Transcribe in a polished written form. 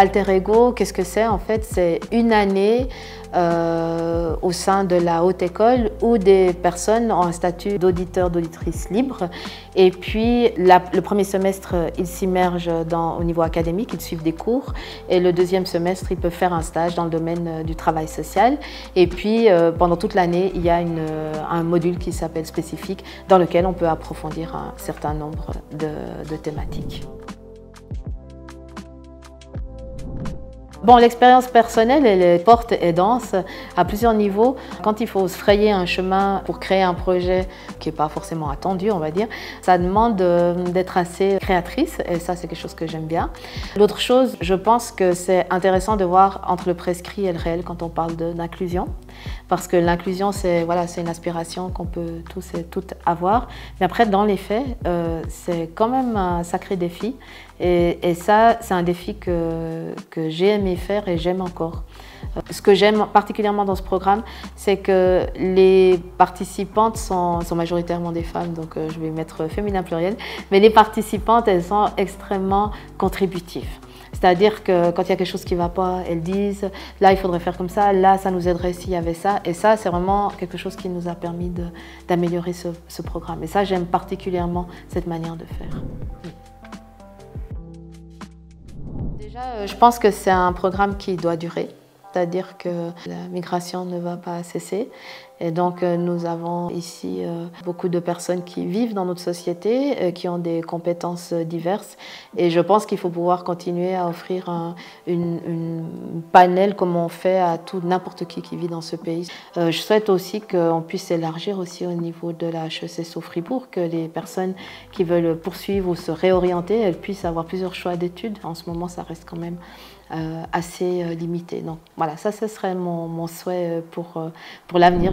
Alter Ego, qu'est-ce que c'est en fait? C'est une année au sein de la haute école où des personnes ont un statut d'auditeur, d'auditrice libre. Et puis le premier semestre, ils s'immergent au niveau académique, ils suivent des cours. Et le deuxième semestre, ils peuvent faire un stage dans le domaine du travail social. Et puis pendant toute l'année, il y a un module qui s'appelle spécifique dans lequel on peut approfondir un certain nombre de thématiques. Bon, l'expérience personnelle, elle est forte et dense à plusieurs niveaux. Quand il faut se frayer un chemin pour créer un projet qui n'est pas forcément attendu, on va dire, ça demande d'être assez créatrice et ça, c'est quelque chose que j'aime bien. L'autre chose, je pense que c'est intéressant de voir entre le prescrit et le réel quand on parle d'inclusion. Parce que l'inclusion, c'est une aspiration qu'on peut tous et toutes avoir. Mais après, dans les faits, c'est quand même un sacré défi. Et ça, c'est un défi que j'ai aimé faire et j'aime encore. Ce que j'aime particulièrement dans ce programme, c'est que les participantes sont majoritairement des femmes, donc je vais mettre féminin pluriel, mais les participantes, elles sont extrêmement contributives. C'est-à-dire que quand il y a quelque chose qui ne va pas, elles disent « là, il faudrait faire comme ça, là, ça nous aiderait s'il y avait ça ». Et ça, c'est vraiment quelque chose qui nous a permis d'améliorer ce programme. Et ça, j'aime particulièrement cette manière de faire. Déjà, je pense que c'est un programme qui doit durer. C'est-à-dire que la migration ne va pas cesser. Et donc, nous avons ici beaucoup de personnes qui vivent dans notre société, qui ont des compétences diverses. Et je pense qu'il faut pouvoir continuer à offrir une panel comme on fait à n'importe qui vit dans ce pays. Je souhaite aussi qu'on puisse élargir aussi au niveau de la HECSO Fribourg, que les personnes qui veulent poursuivre ou se réorienter, elles puissent avoir plusieurs choix d'études. En ce moment, ça reste quand même assez limité. Donc voilà, ça, ce serait mon souhait pour l'avenir.